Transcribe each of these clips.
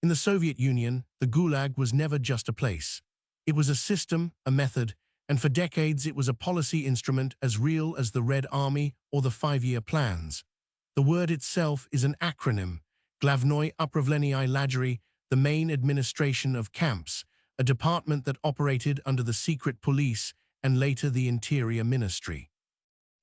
In the Soviet Union, the Gulag was never just a place. It was a system, a method, and for decades it was a policy instrument as real as the Red Army or the five-year plans. The word itself is an acronym, Glavnoy Upravleniy Lagery, the main administration of camps, a department that operated under the secret police and later the Interior Ministry.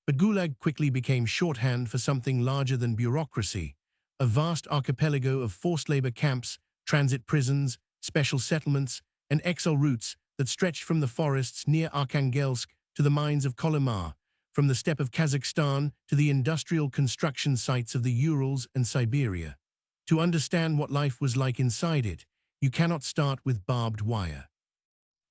But Gulag quickly became shorthand for something larger than bureaucracy, a vast archipelago of forced labor camps, transit prisons, special settlements, and exile routes that stretched from the forests near Arkhangelsk to the mines of Kolymar, from the steppe of Kazakhstan to the industrial construction sites of the Urals and Siberia. To understand what life was like inside it, you cannot start with barbed wire.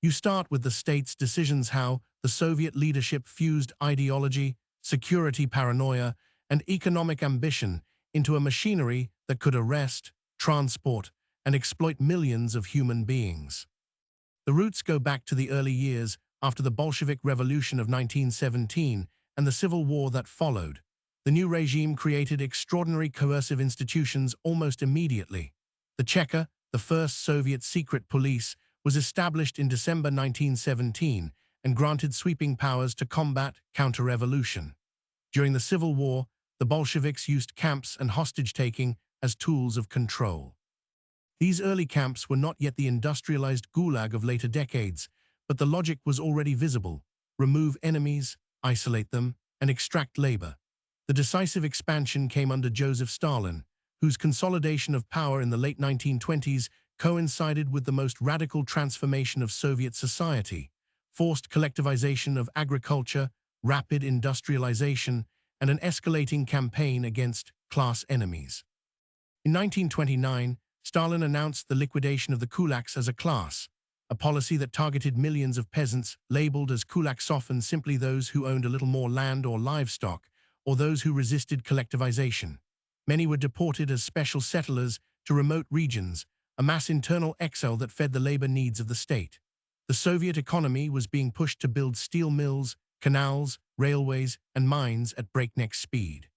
You start with the state's decisions, how the Soviet leadership fused ideology, security paranoia, and economic ambition into a machinery that could arrest, transport, and exploit millions of human beings. The roots go back to the early years after the Bolshevik Revolution of 1917 and the civil war that followed. The new regime created extraordinary coercive institutions almost immediately. The Cheka, the first Soviet secret police, was established in December 1917 and granted sweeping powers to combat counter-revolution. During the Civil War, the Bolsheviks used camps and hostage-taking as tools of control. These early camps were not yet the industrialized Gulag of later decades, but the logic was already visible: remove enemies, isolate them, and extract labor. The decisive expansion came under Joseph Stalin, whose consolidation of power in the late 1920s coincided with the most radical transformation of Soviet society: forced collectivization of agriculture, rapid industrialization, and an escalating campaign against class enemies. In 1929, Stalin announced the liquidation of the kulaks as a class, a policy that targeted millions of peasants labeled as kulaks, often simply those who owned a little more land or livestock, or those who resisted collectivization. Many were deported as special settlers to remote regions, a mass internal exile that fed the labor needs of the state. The Soviet economy was being pushed to build steel mills, canals, railways, and mines at breakneck speed.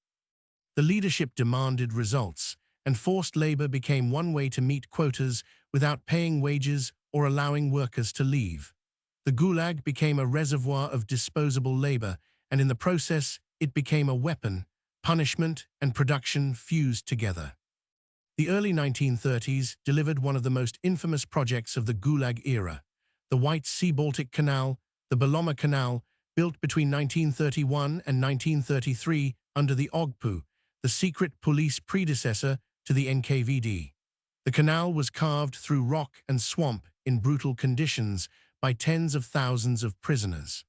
The leadership demanded results, and forced labor became one way to meet quotas without paying wages or allowing workers to leave. The Gulag became a reservoir of disposable labor, and in the process, it became a weapon: punishment and production fused together. The early 1930s delivered one of the most infamous projects of the Gulag era: the White Sea-Baltic Canal, the Belomor Canal, built between 1931 and 1933 under the OGPU, the secret police predecessor to the NKVD. The canal was carved through rock and swamp in brutal conditions by tens of thousands of prisoners.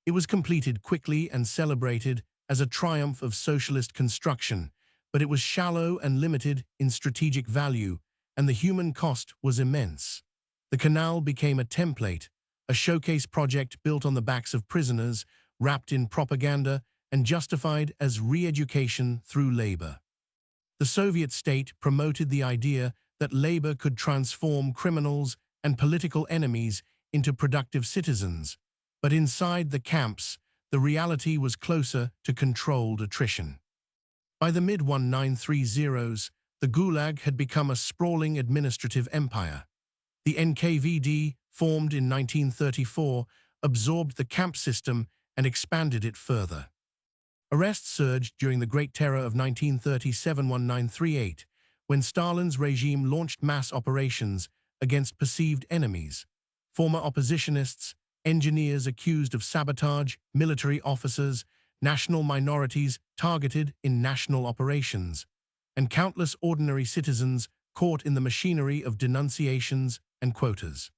It was completed quickly and celebrated as a triumph of socialist construction, but it was shallow and limited in strategic value, and the human cost was immense. The canal became a template, a showcase project built on the backs of prisoners, wrapped in propaganda, and justified as re-education through labor. The Soviet state promoted the idea that labor could transform criminals and political enemies into productive citizens, but inside the camps, the reality was closer to controlled attrition. By the mid-1930s, the Gulag had become a sprawling administrative empire. The NKVD, formed in 1934, absorbed the camp system and expanded it further. Arrests surged during the Great Terror of 1937–1938, when Stalin's regime launched mass operations against perceived enemies: former oppositionists, engineers accused of sabotage, military officers, national minorities targeted in national operations, and countless ordinary citizens caught in the machinery of denunciations and quotas.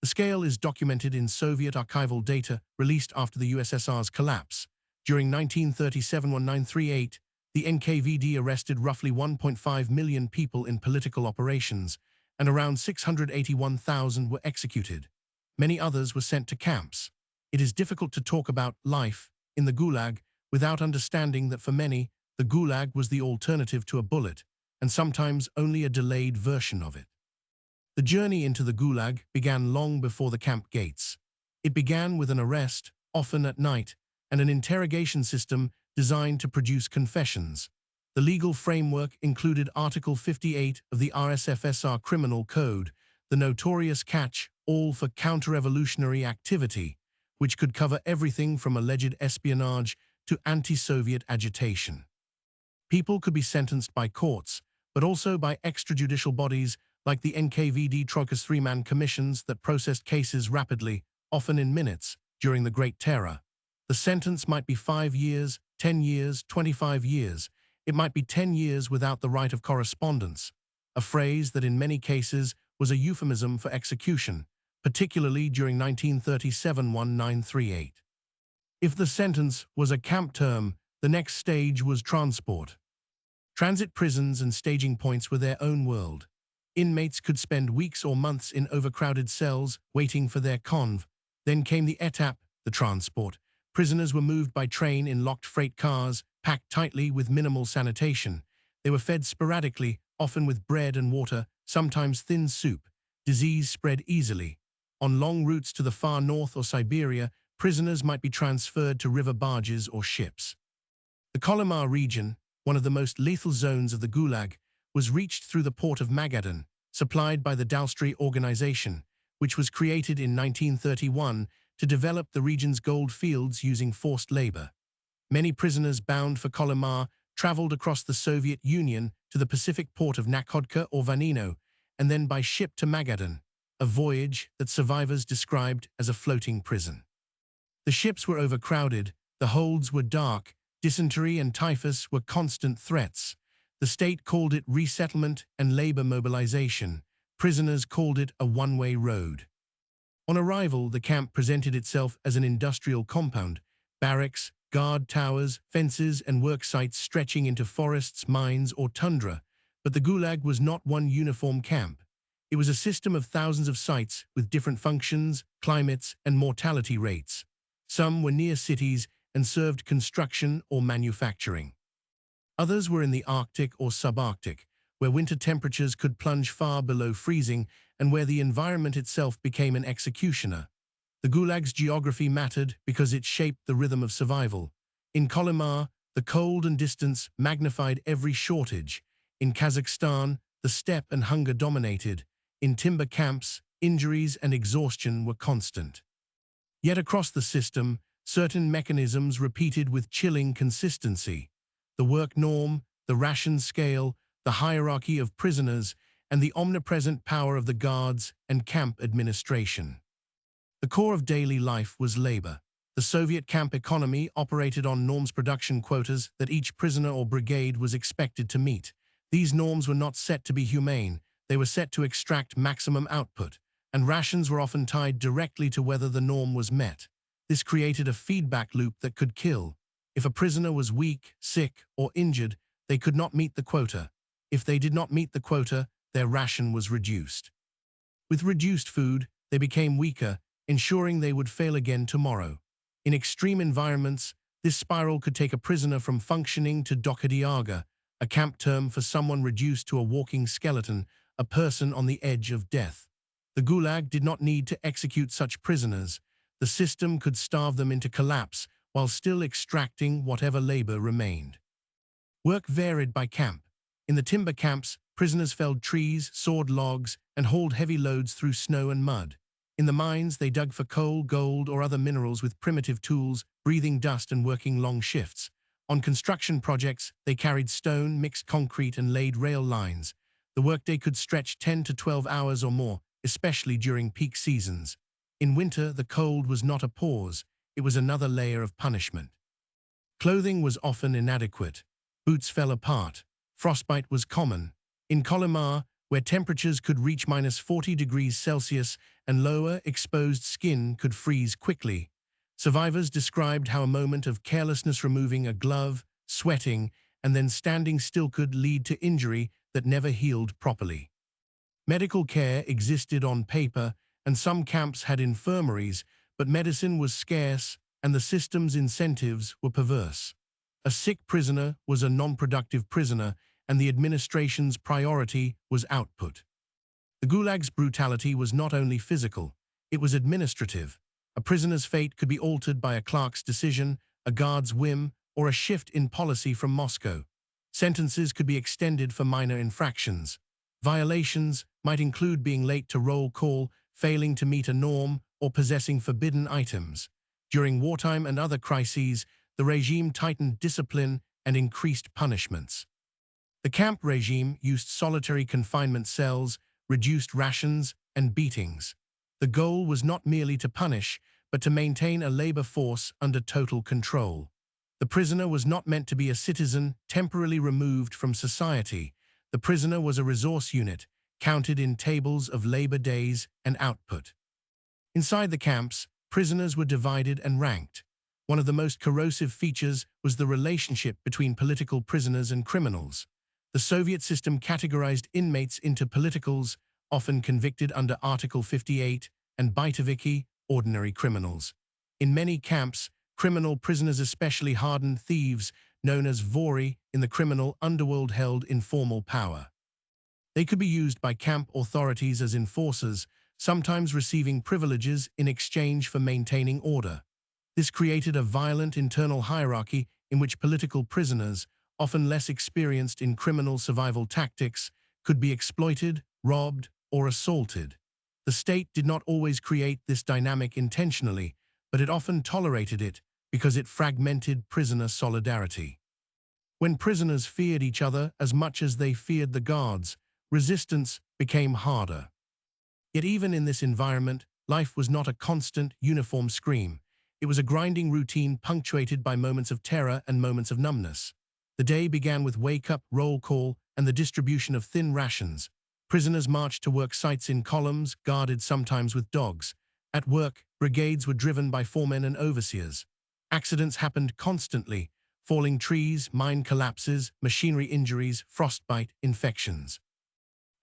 The scale is documented in Soviet archival data released after the USSR's collapse. During 1937–1938, the NKVD arrested roughly 1.5 million people in political operations, and around 681,000 were executed. Many others were sent to camps. It is difficult to talk about life in the Gulag without understanding that for many, the Gulag was the alternative to a bullet, and sometimes only a delayed version of it. The journey into the Gulag began long before the camp gates. It began with an arrest, often at night, and an interrogation system designed to produce confessions. The legal framework included Article 58 of the RSFSR Criminal Code, the notorious catch-all for counter-revolutionary activity, which could cover everything from alleged espionage to anti-Soviet agitation. People could be sentenced by courts, but also by extrajudicial bodies like the NKVD Troika's three-man commissions that processed cases rapidly, often in minutes, during the Great Terror. The sentence might be 5 years, 10 years, 25 years. It might be 10 years without the right of correspondence, a phrase that in many cases was a euphemism for execution, particularly during 1937-1938. If the sentence was a camp term, the next stage was transport. Transit prisons and staging points were their own world. Inmates could spend weeks or months in overcrowded cells waiting for their conv. Then came the étape, the transport. Prisoners were moved by train in locked freight cars, packed tightly with minimal sanitation. They were fed sporadically, often with bread and water, sometimes thin soup. Disease spread easily. On long routes to the far north or Siberia, prisoners might be transferred to river barges or ships. The Kolyma region, one of the most lethal zones of the Gulag, was reached through the port of Magadan, supplied by the Dalstry organization, which was created in 1931 to develop the region's gold fields using forced labor. Many prisoners bound for Kolyma traveled across the Soviet Union to the Pacific port of Nakodka or Vanino, and then by ship to Magadan, a voyage that survivors described as a floating prison. The ships were overcrowded, the holds were dark, dysentery and typhus were constant threats. The state called it resettlement and labor mobilization. Prisoners called it a one-way road. On arrival, the camp presented itself as an industrial compound, barracks, guard towers, fences, and work sites stretching into forests, mines, or tundra. But the Gulag was not one uniform camp. It was a system of thousands of sites with different functions, climates, and mortality rates. Some were near cities and served construction or manufacturing. Others were in the Arctic or subarctic, where winter temperatures could plunge far below freezing and where the environment itself became an executioner. The Gulag's geography mattered because it shaped the rhythm of survival. In Kolyma, the cold and distance magnified every shortage. In Kazakhstan, the steppe and hunger dominated. In timber camps, injuries and exhaustion were constant. Yet across the system, certain mechanisms repeated with chilling consistency. The work norm, the ration scale, the hierarchy of prisoners, and the omnipresent power of the guards and camp administration. The core of daily life was labor. The Soviet camp economy operated on norms production quotas that each prisoner or brigade was expected to meet. These norms were not set to be humane, they were set to extract maximum output, and rations were often tied directly to whether the norm was met. This created a feedback loop that could kill. If a prisoner was weak, sick, or injured, they could not meet the quota. If they did not meet the quota, their ration was reduced. With reduced food, they became weaker, ensuring they would fail again tomorrow. In extreme environments, this spiral could take a prisoner from functioning to dokkadiaga, a camp term for someone reduced to a walking skeleton, a person on the edge of death. The Gulag did not need to execute such prisoners. The system could starve them into collapse while still extracting whatever labor remained. Work varied by camp. In the timber camps, prisoners felled trees, sawed logs, and hauled heavy loads through snow and mud. In the mines, they dug for coal, gold, or other minerals with primitive tools, breathing dust and working long shifts. On construction projects, they carried stone, mixed concrete, and laid rail lines. The workday could stretch 10 to 12 hours or more, especially during peak seasons. In winter, the cold was not a pause, it was another layer of punishment. Clothing was often inadequate. Boots fell apart. Frostbite was common. In Kolyma, where temperatures could reach -40 degrees Celsius and lower, exposed skin could freeze quickly. Survivors described how a moment of carelessness, removing a glove, sweating, and then standing still could lead to injury that never healed properly. Medical care existed on paper, and some camps had infirmaries, but medicine was scarce and the system's incentives were perverse. A sick prisoner was a non-productive prisoner, and the administration's priority was output. The Gulag's brutality was not only physical, it was administrative. A prisoner's fate could be altered by a clerk's decision, a guard's whim, or a shift in policy from Moscow. Sentences could be extended for minor infractions. Violations might include being late to roll call, failing to meet a norm, or possessing forbidden items. During wartime and other crises, the regime tightened discipline and increased punishments. The camp regime used solitary confinement cells, reduced rations, and beatings. The goal was not merely to punish, but to maintain a labor force under total control. The prisoner was not meant to be a citizen temporarily removed from society. The prisoner was a resource unit, counted in tables of labor days and output. Inside the camps, prisoners were divided and ranked. One of the most corrosive features was the relationship between political prisoners and criminals. The Soviet system categorized inmates into politicals, often convicted under Article 58, and Bytoviki, ordinary criminals. In many camps, criminal prisoners, especially hardened thieves, known as vori in the criminal underworld, held informal power. They could be used by camp authorities as enforcers, sometimes receiving privileges in exchange for maintaining order. This created a violent internal hierarchy in which political prisoners, often less experienced in criminal survival tactics, could be exploited, robbed, or assaulted. The state did not always create this dynamic intentionally, but it often tolerated it because it fragmented prisoner solidarity. When prisoners feared each other as much as they feared the guards, resistance became harder. Yet even in this environment, life was not a constant, uniform scream. It was a grinding routine punctuated by moments of terror and moments of numbness. The day began with wake-up, roll call, and the distribution of thin rations. Prisoners marched to work sites in columns, guarded sometimes with dogs. At work, brigades were driven by foremen and overseers. Accidents happened constantly: falling trees, mine collapses, machinery injuries, frostbite, infections.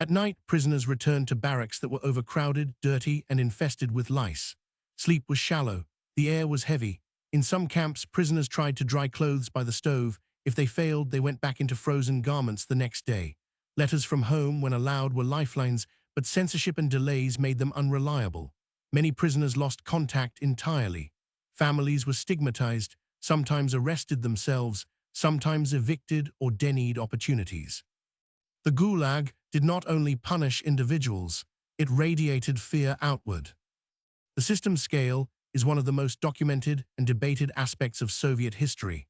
At night, prisoners returned to barracks that were overcrowded, dirty, and infested with lice. Sleep was shallow. The air was heavy. In some camps, prisoners tried to dry clothes by the stove. If they failed, they went back into frozen garments the next day. Letters from home, when allowed, were lifelines, but censorship and delays made them unreliable. Many prisoners lost contact entirely. Families were stigmatized, sometimes arrested themselves, sometimes evicted or denied opportunities. The Gulag did not only punish individuals, it radiated fear outward. The system's scale is one of the most documented and debated aspects of Soviet history.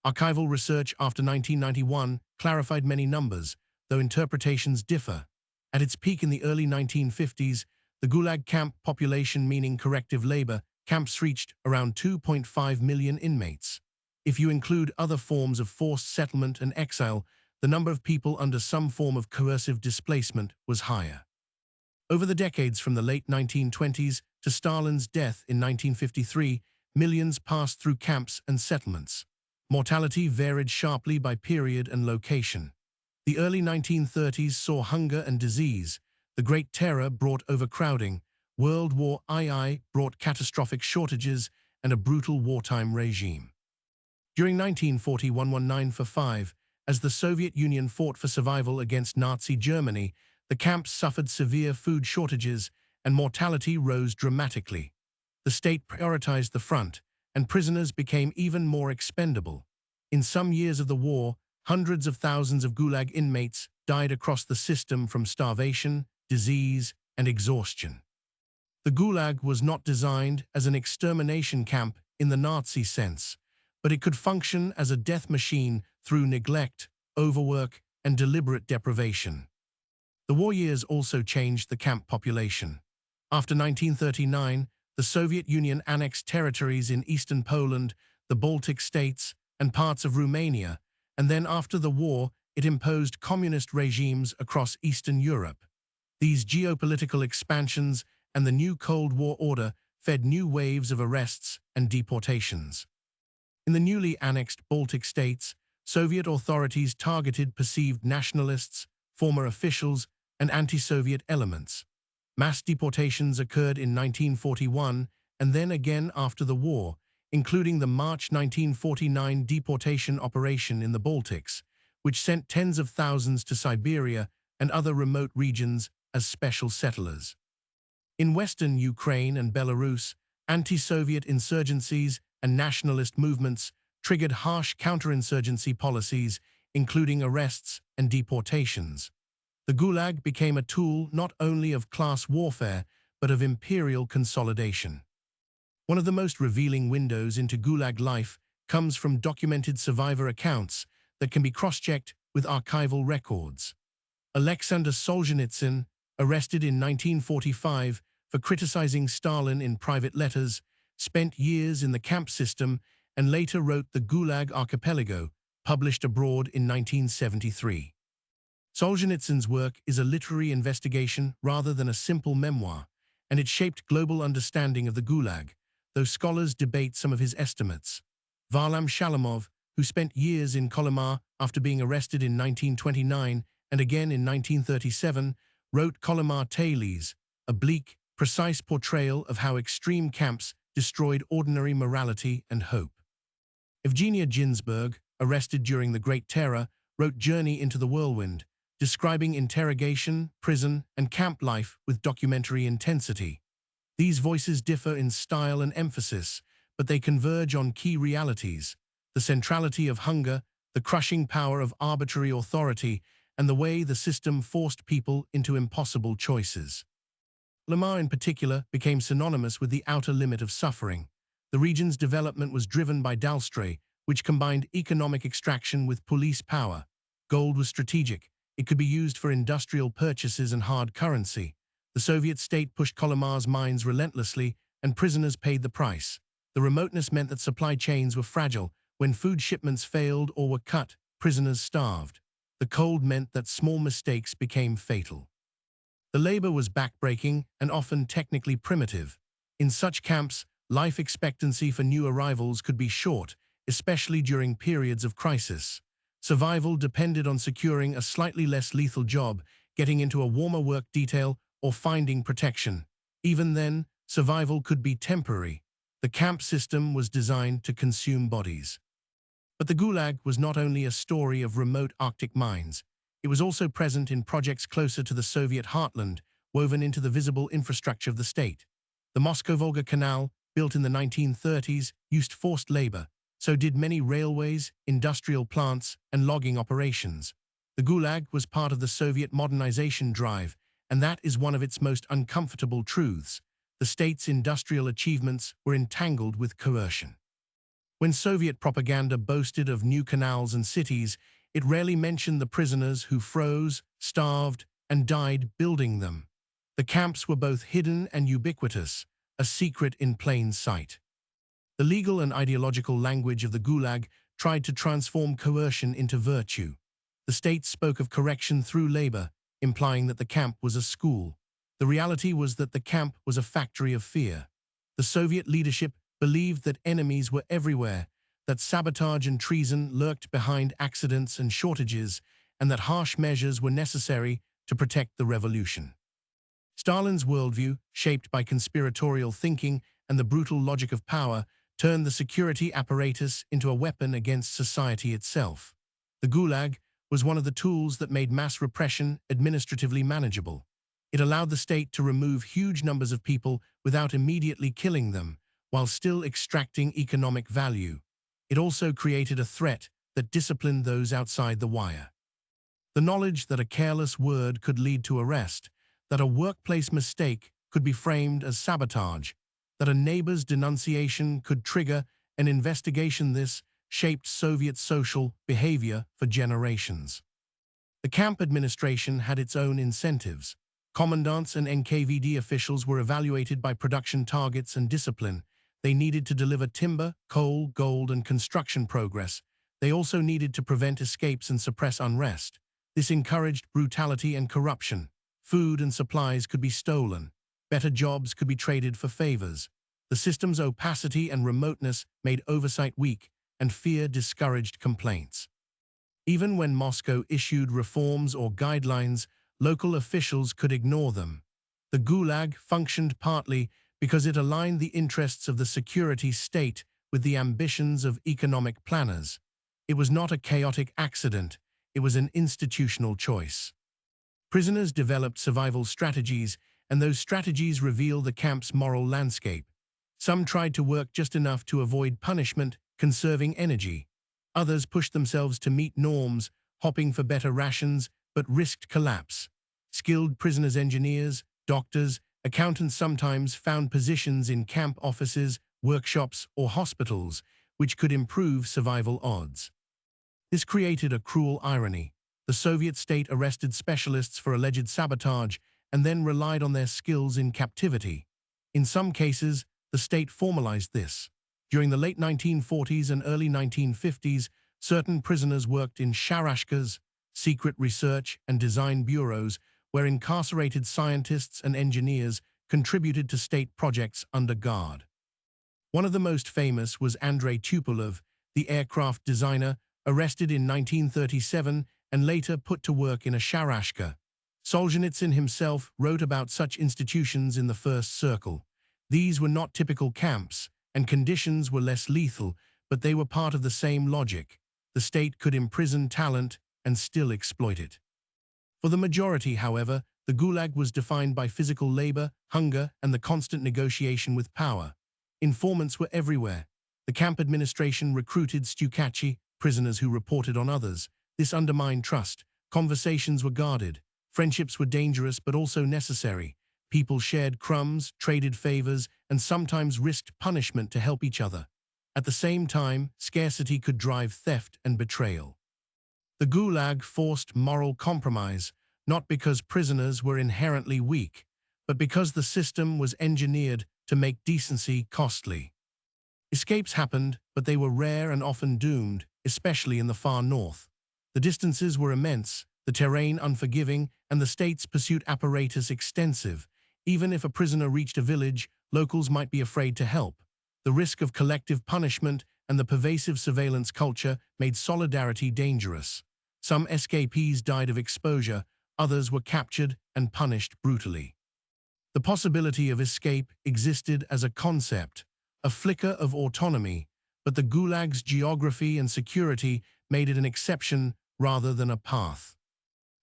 Archival research after 1991 clarified many numbers, though interpretations differ. At its peak in the early 1950s, the Gulag camp population, meaning corrective labor camps, reached around 2.5 million inmates. If you include other forms of forced settlement and exile, the number of people under some form of coercive displacement was higher. Over the decades from the late 1920s to Stalin's death in 1953, millions passed through camps and settlements. Mortality varied sharply by period and location. The early 1930s saw hunger and disease. The Great Terror brought overcrowding. World War II brought catastrophic shortages and a brutal wartime regime. During 1940-1945, as the Soviet Union fought for survival against Nazi Germany, the camps suffered severe food shortages and mortality rose dramatically. The state prioritized the front, and prisoners became even more expendable. In some years of the war, hundreds of thousands of Gulag inmates died across the system from starvation, disease, and exhaustion. The Gulag was not designed as an extermination camp in the Nazi sense, but it could function as a death machine through neglect, overwork, and deliberate deprivation. The war years also changed the camp population. After 1939, the Soviet Union annexed territories in eastern Poland, the Baltic states, and parts of Romania, and then after the war, it imposed communist regimes across Eastern Europe. These geopolitical expansions and the new Cold War order fed new waves of arrests and deportations. In the newly annexed Baltic states, Soviet authorities targeted perceived nationalists, former officials, and anti-Soviet elements. Mass deportations occurred in 1941 and then again after the war, including the March 1949 deportation operation in the Baltics, which sent tens of thousands to Siberia and other remote regions as special settlers. In western Ukraine and Belarus, anti-Soviet insurgencies and nationalist movements triggered harsh counterinsurgency policies, including arrests and deportations. The Gulag became a tool not only of class warfare, but of imperial consolidation. One of the most revealing windows into Gulag life comes from documented survivor accounts that can be cross-checked with archival records. Alexander Solzhenitsyn, arrested in 1945 for criticizing Stalin in private letters, spent years in the camp system and later wrote The Gulag Archipelago, published abroad in 1973. Solzhenitsyn's work is a literary investigation rather than a simple memoir, and it shaped global understanding of the Gulag, though scholars debate some of his estimates. Varlam Shalamov, who spent years in Kolyma after being arrested in 1929 and again in 1937, wrote Kolyma Tales, a bleak, precise portrayal of how extreme camps destroyed ordinary morality and hope. Evgenia Ginsburg, arrested during the Great Terror, wrote Journey into the Whirlwind, describing interrogation, prison, and camp life with documentary intensity. These voices differ in style and emphasis, but they converge on key realities: the centrality of hunger, the crushing power of arbitrary authority, and the way the system forced people into impossible choices. Kolyma in particular became synonymous with the outer limit of suffering. The region's development was driven by Dalstray, which combined economic extraction with police power. Gold was strategic. It could be used for industrial purchases and hard currency. The Soviet state pushed Kolyma's mines relentlessly, and prisoners paid the price. The remoteness meant that supply chains were fragile. When food shipments failed or were cut, prisoners starved. The cold meant that small mistakes became fatal. The labor was backbreaking and often technically primitive. In such camps, life expectancy for new arrivals could be short, especially during periods of crisis. Survival depended on securing a slightly less lethal job, getting into a warmer work detail, or finding protection. Even then, survival could be temporary. The camp system was designed to consume bodies. But the Gulag was not only a story of remote Arctic mines. It was also present in projects closer to the Soviet heartland, woven into the visible infrastructure of the state. The Moscow-Volga Canal, built in the 1930s, used forced labor. So did many railways, industrial plants, and logging operations. The Gulag was part of the Soviet modernization drive, and that is one of its most uncomfortable truths. The state's industrial achievements were entangled with coercion. When Soviet propaganda boasted of new canals and cities, it rarely mentioned the prisoners who froze, starved, and died building them. The camps were both hidden and ubiquitous, a secret in plain sight. The legal and ideological language of the Gulag tried to transform coercion into virtue. The state spoke of correction through labor, implying that the camp was a school. The reality was that the camp was a factory of fear. The Soviet leadership believed that enemies were everywhere, that sabotage and treason lurked behind accidents and shortages, and that harsh measures were necessary to protect the revolution. Stalin's worldview, shaped by conspiratorial thinking and the brutal logic of power, turned the security apparatus into a weapon against society itself. The Gulag was one of the tools that made mass repression administratively manageable. It allowed the state to remove huge numbers of people without immediately killing them, while still extracting economic value. It also created a threat that disciplined those outside the wire. The knowledge that a careless word could lead to arrest, that a workplace mistake could be framed as sabotage, that a neighbor's denunciation could trigger an investigation, this shaped Soviet social behavior for generations. The camp administration had its own incentives. Commandants and NKVD officials were evaluated by production targets and discipline. They needed to deliver timber, coal, gold, and construction progress. They also needed to prevent escapes and suppress unrest. This encouraged brutality and corruption. Food and supplies could be stolen. Better jobs could be traded for favors. The system's opacity and remoteness made oversight weak, and fear discouraged complaints. Even when Moscow issued reforms or guidelines, local officials could ignore them. The Gulag functioned partly because it aligned the interests of the security state with the ambitions of economic planners. It was not a chaotic accident, it was an institutional choice. Prisoners developed survival strategies, and those strategies reveal the camp's moral landscape. Some tried to work just enough to avoid punishment, conserving energy. Others pushed themselves to meet norms, hopping for better rations, but risked collapse. Skilled prisoners, engineers, doctors, accountants sometimes found positions in camp offices, workshops, or hospitals, which could improve survival odds. This created a cruel irony. The Soviet state arrested specialists for alleged sabotage and then relied on their skills in captivity. In some cases, the state formalized this. During the late 1940s and early 1950s, certain prisoners worked in sharashkas, secret research and design bureaus, where incarcerated scientists and engineers contributed to state projects under guard. One of the most famous was Andrei Tupolev, the aircraft designer, arrested in 1937 and later put to work in a sharashka. Solzhenitsyn himself wrote about such institutions in The First Circle. These were not typical camps, and conditions were less lethal, but they were part of the same logic. The state could imprison talent and still exploit it. For the majority, however, the Gulag was defined by physical labor, hunger, and the constant negotiation with power. Informants were everywhere. The camp administration recruited stukachi, prisoners who reported on others. This undermined trust. Conversations were guarded. Friendships were dangerous but also necessary. People shared crumbs, traded favors, and sometimes risked punishment to help each other. At the same time, scarcity could drive theft and betrayal. The Gulag forced moral compromise, not because prisoners were inherently weak, but because the system was engineered to make decency costly. Escapes happened, but they were rare and often doomed, especially in the far north. The distances were immense, the terrain unforgiving, and the state's pursuit apparatus extensive. Even if a prisoner reached a village, locals might be afraid to help. The risk of collective punishment and the pervasive surveillance culture made solidarity dangerous. Some escapees died of exposure, others were captured and punished brutally. The possibility of escape existed as a concept, a flicker of autonomy, but the Gulag's geography and security made it an exception rather than a path.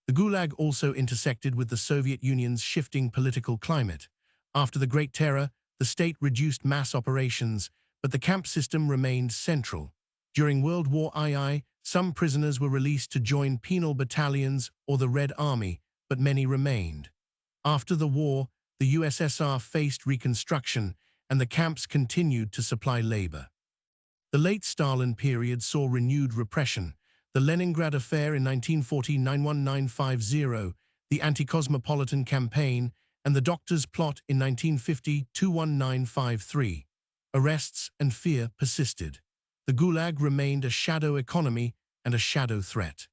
The Gulag also intersected with the Soviet Union's shifting political climate. After the Great Terror, the state reduced mass operations, but the camp system remained central. During World War II, some prisoners were released to join penal battalions or the Red Army, but many remained. After the war, the USSR faced reconstruction, and the camps continued to supply labor. The late Stalin period saw renewed repression. The Leningrad Affair in 1940-91950, the Anti-Cosmopolitan Campaign, and the Doctors' Plot in 1950-21953. Arrests and fear persisted. The Gulag remained a shadow economy and a shadow threat.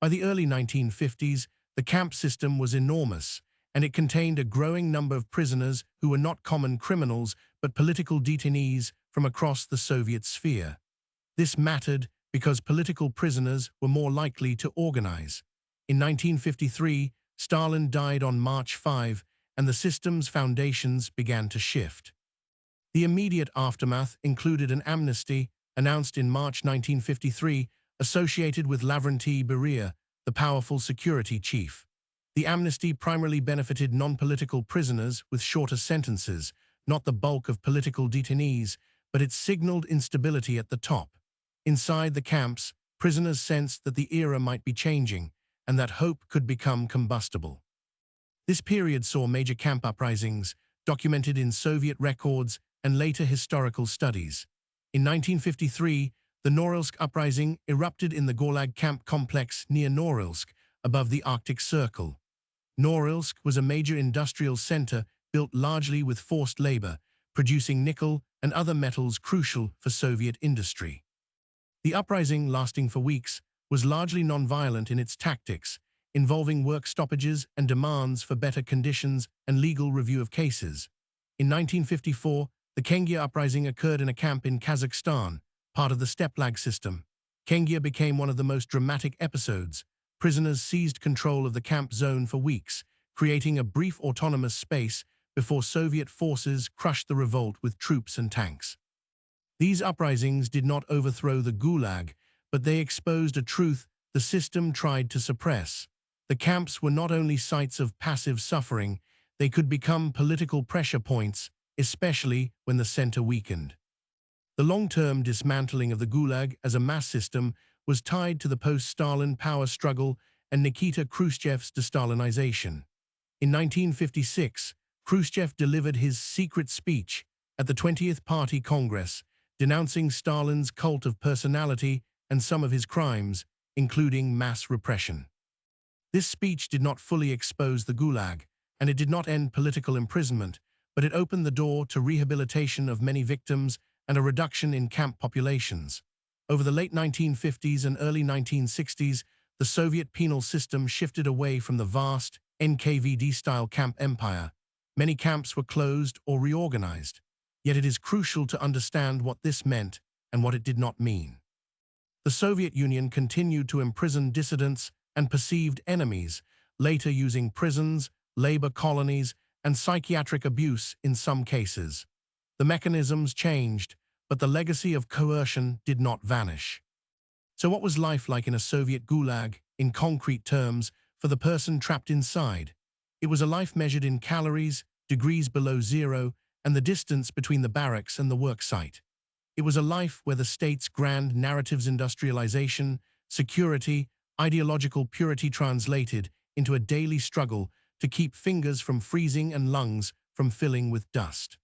By the early 1950s, the camp system was enormous, and it contained a growing number of prisoners who were not common criminals but political detainees from across the Soviet sphere. This mattered because political prisoners were more likely to organize. In 1953, Stalin died on March 5, and the system's foundations began to shift. The immediate aftermath included an amnesty announced in March 1953, associated with Lavrentiy Beria, the powerful security chief. The amnesty primarily benefited non-political prisoners with shorter sentences, not the bulk of political detainees, but it signaled instability at the top. Inside the camps, prisoners sensed that the era might be changing and that hope could become combustible. This period saw major camp uprisings, documented in Soviet records and later historical studies. In 1953, the Norilsk Uprising erupted in the Gulag camp complex near Norilsk, above the Arctic Circle. Norilsk was a major industrial center built largely with forced labor, producing nickel and other metals crucial for Soviet industry. The uprising, lasting for weeks, was largely nonviolent in its tactics, involving work stoppages and demands for better conditions and legal review of cases. In 1954, the Kengia uprising occurred in a camp in Kazakhstan, part of the Steplag system. Kengia became one of the most dramatic episodes. Prisoners seized control of the camp zone for weeks, creating a brief autonomous space before Soviet forces crushed the revolt with troops and tanks. These uprisings did not overthrow the Gulag, but they exposed a truth the system tried to suppress. The camps were not only sites of passive suffering, they could become political pressure points, especially when the center weakened. The long-term dismantling of the Gulag as a mass system was tied to the post-Stalin power struggle and Nikita Khrushchev's de-Stalinization. In 1956, Khrushchev delivered his secret speech at the 20th Party Congress, denouncing Stalin's cult of personality and some of his crimes, including mass repression. This speech did not fully expose the Gulag, and it did not end political imprisonment, but it opened the door to rehabilitation of many victims and a reduction in camp populations. Over the late 1950s and early 1960s, the Soviet penal system shifted away from the vast NKVD-style camp empire. Many camps were closed or reorganized, yet it is crucial to understand what this meant and what it did not mean. The Soviet Union continued to imprison dissidents and perceived enemies, later using prisons, labor colonies, and psychiatric abuse in some cases. The mechanisms changed, but the legacy of coercion did not vanish. So what was life like in a Soviet Gulag, in concrete terms, for the person trapped inside? It was a life measured in calories, degrees below zero, and the distance between the barracks and the work site. It was a life where the state's grand narratives industrialization, security, ideological purity translated into a daily struggle to keep fingers from freezing and lungs from filling with dust.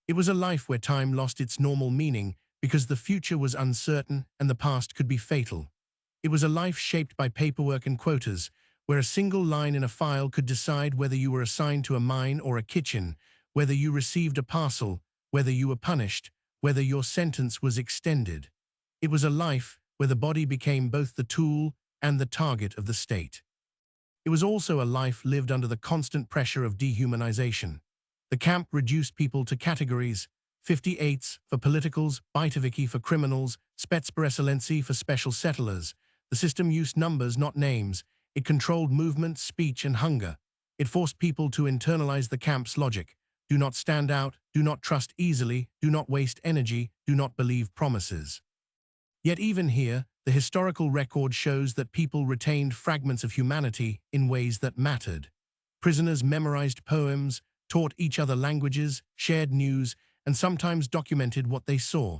It was a life where time lost its normal meaning because the future was uncertain and the past could be fatal. It was a life shaped by paperwork and quotas, where a single line in a file could decide whether you were assigned to a mine or a kitchen, whether you received a parcel, whether you were punished, whether your sentence was extended. It was a life where the body became both the tool and the target of the state. It was also a life lived under the constant pressure of dehumanization. The camp reduced people to categories: 58s for politicals, Bytoviki for criminals, Spetspereselency for special settlers. The system used numbers, not names. It controlled movement, speech, and hunger. It forced people to internalize the camp's logic. Do not stand out, do not trust easily, do not waste energy, do not believe promises. Yet even here, the historical record shows that people retained fragments of humanity in ways that mattered. Prisoners memorized poems, taught each other languages, shared news, and sometimes documented what they saw.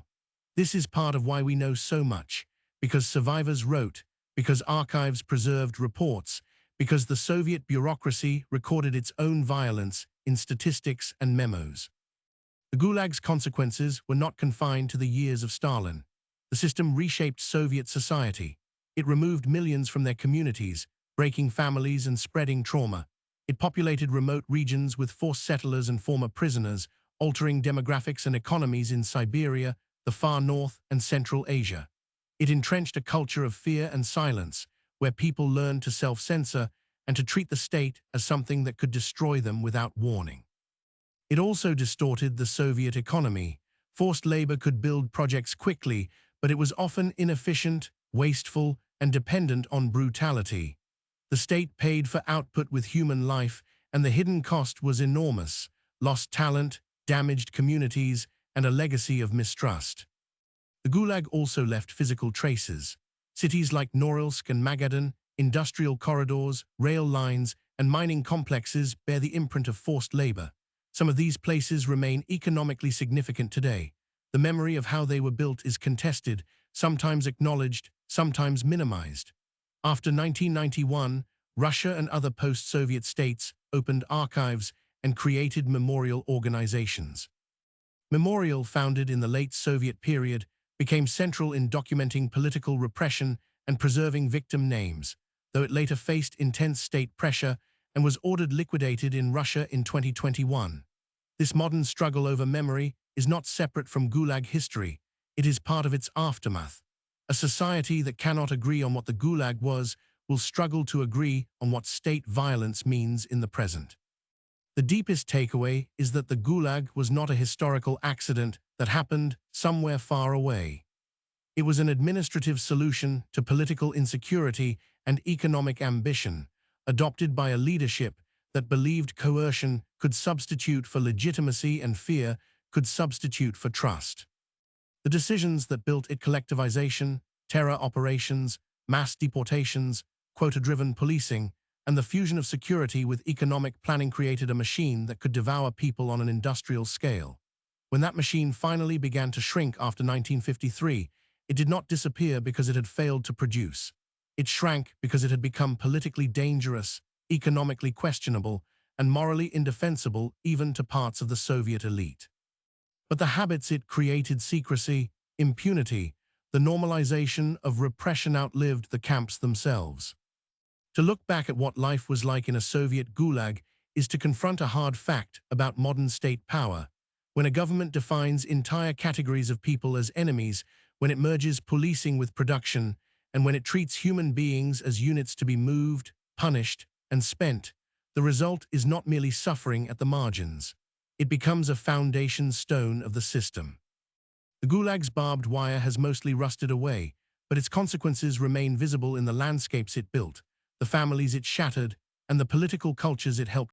This is part of why we know so much, because survivors wrote, because archives preserved reports, because the Soviet bureaucracy recorded its own violence in statistics and memos. The Gulag's consequences were not confined to the years of Stalin. The system reshaped Soviet society. It removed millions from their communities, breaking families and spreading trauma. It populated remote regions with forced settlers and former prisoners, altering demographics and economies in Siberia, the far north, and Central Asia. It entrenched a culture of fear and silence, where people learned to self-censor and to treat the state as something that could destroy them without warning. It also distorted the Soviet economy. Forced labor could build projects quickly, but it was often inefficient, wasteful, and dependent on brutality. The state paid for output with human life, and the hidden cost was enormous: lost talent, damaged communities, and a legacy of mistrust. The Gulag also left physical traces. Cities like Norilsk and Magadan, industrial corridors, rail lines, and mining complexes bear the imprint of forced labor. Some of these places remain economically significant today. The memory of how they were built is contested, sometimes acknowledged, sometimes minimized. After 1991, Russia and other post-Soviet states opened archives and created memorial organizations. Memorial, founded in the late Soviet period, became central in documenting political repression and preserving victim names, though it later faced intense state pressure and was ordered liquidated in Russia in 2021. This modern struggle over memory is not separate from Gulag history. It is part of its aftermath. A society that cannot agree on what the Gulag was will struggle to agree on what state violence means in the present. The deepest takeaway is that the Gulag was not a historical accident that happened somewhere far away. It was an administrative solution to political insecurity and economic ambition, adopted by a leadership that believed coercion could substitute for legitimacy and fear could substitute for trust. The decisions that built it, collectivization, terror operations, mass deportations, quota-driven policing, and the fusion of security with economic planning, created a machine that could devour people on an industrial scale. When that machine finally began to shrink after 1953, it did not disappear because it had failed to produce. It shrank because it had become politically dangerous, economically questionable, and morally indefensible even to parts of the Soviet elite. But the habits it created, secrecy, impunity, the normalization of repression, outlived the camps themselves. To look back at what life was like in a Soviet gulag is to confront a hard fact about modern state power. When a government defines entire categories of people as enemies, when it merges policing with production, and when it treats human beings as units to be moved, punished, and spent, the result is not merely suffering at the margins. It becomes a foundation stone of the system. The Gulag's barbed wire has mostly rusted away, but its consequences remain visible in the landscapes it built, the families it shattered, and the political cultures it helped